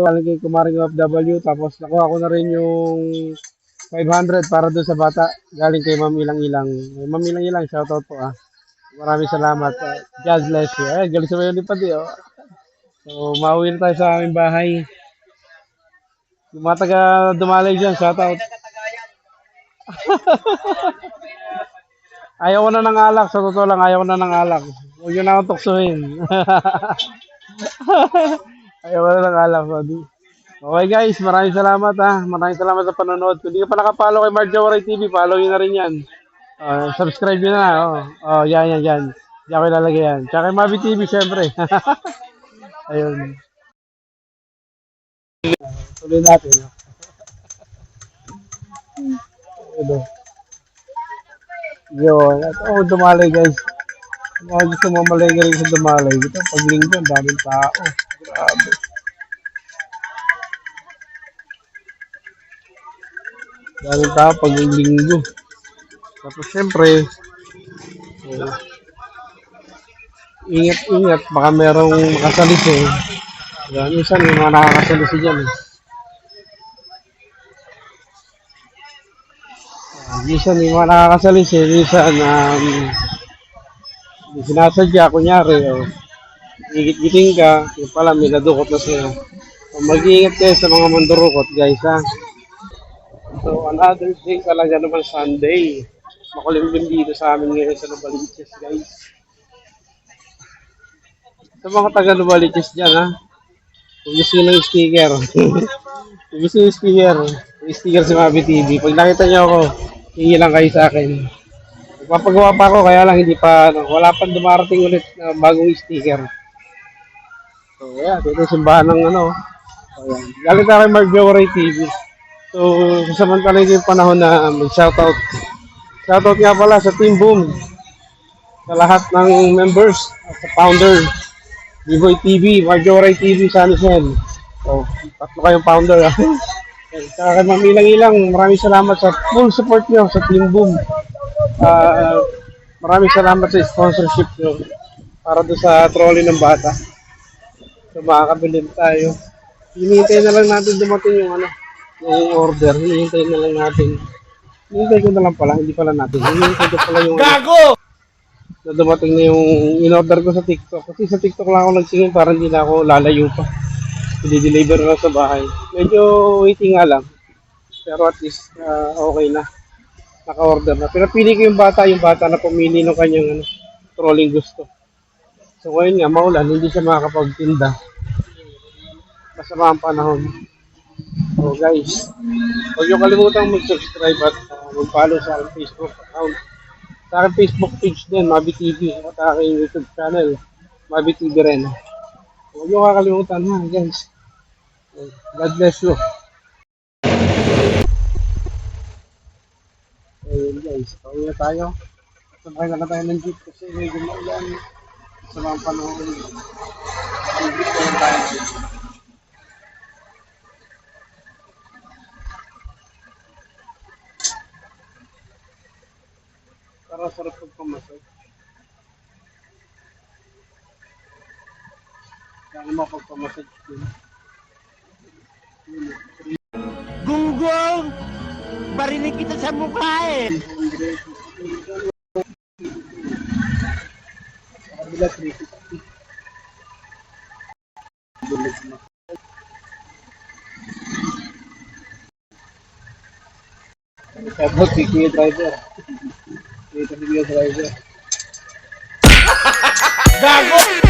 galing kay Kumaring OFW, tapos nakuha ko na rin yung 500 para doon sa bata. Galing kay Ma'am Ilang Ilang. Ma'am Ilang Ilang, shoutout po ah. Maraming salamat. God bless you. Galing sa mayon pa di oh. So, mauwi na tayo sa aming bahay. Yung mga taga Dumalay dyan, shoutout. Ayaw ko na ng alak. Sa totoo lang, ayaw ko na ng alak. Huwag nyo na akong tuksuhin. Ayaw ko na ng alak. Okay guys, maraming salamat ha. Maraming salamat sa panonood. Kung di ka pa nakapollow kay Mark Jawaray TV, follow nyo na rin yan. Subscribe nyo na. Yan. Diyan ko ilalagay yan. Tsaka kay Mavi TV, syempre. Ayun. Tuloy natin. Ito. Yun. Dumalay guys. Mga gusto mo malengke rin sa Dumalay. Ito, pag linggo, ang daming tao. Grabe. Daming tao pag linggo. Tapos syempre, ingat-ingat. Baka merong makasalisi. Minsan may mga nakakasalisi dyan. Minsan may mga nakakasalisi. Minsan, sinasadya, kunyari, gigit-giting ka, yung pala, may nadukot na sa'yo. So, mag-iingat kayo sa mga mandurukot, guys, ha. So, another day talaga naman Sunday. Makulimlim dito sa amin ngayon sa Novaliches, guys. Sa mga taga Novaliches dyan, ha. Kung gusto nyo ng sticker, kung gusto nyo yung sticker sa Mavi TV, pag nakita nyo ako, hingi lang kayo sa akin. Magpapagawa pa ako, kaya lang hindi pa, wala pang dumarating ulit na bagong sticker. So, yeah, dito simbahan ng ayan. Galing tayo kay Mark Jawaray TV. So, sasamantala yung panahon na mag-shoutout. Shoutout nga pala sa Team Boom. Sa lahat ng members, at sa founder, B-Boy TV, Mark Jawaray TV, San Jose. So, tatlo kayong founder. Saka kay Ma'am Ilang, maraming salamat sa full support nyo sa Team Boom. Maraming salamat sa sponsorship nyo para doon sa trolley ng bata. So makakabilin tayo. Hinihintay na lang natin dumating yung yung order. Hinihintay na lang natin. Hinihintay ko na lang pala, hindi pala natin. Hinihintay ko pala yung gago! Na dumating na yung in-order ko sa TikTok. Kasi sa TikTok lang ako nagsingin para hindi na ako lalayo pa. I-deliver na sa bahay. Medyo waiting nga lang. Pero at least okay na. Naka-order na. Pero pili ko yung bata na pumili ng kanyang trolling gusto. So ngayon nga, maulan, hindi siya makakapagtinda. Masama ang panahon. So guys, huwag niyo kalimutan mag-subscribe at mag-follow sa aking Facebook account. Sa aking Facebook page din, Mavi TV. At aking YouTube channel, Mavi TV rin. Huwag niyo kakalimutan ha, guys. God bless you. Ayun guys, pauwi na tayo. Sabay na tayo ng jeep kasi medyo maulan. Sa mga panahon ng jeep ko lang tayo. Para sarap pagpamasok. Kaya mo pagpamasok din. Gunggong! Barinig kita sa mukha eh! Kabila 350. Shoutout si Kuya Driver. Kuya Driver. Gago!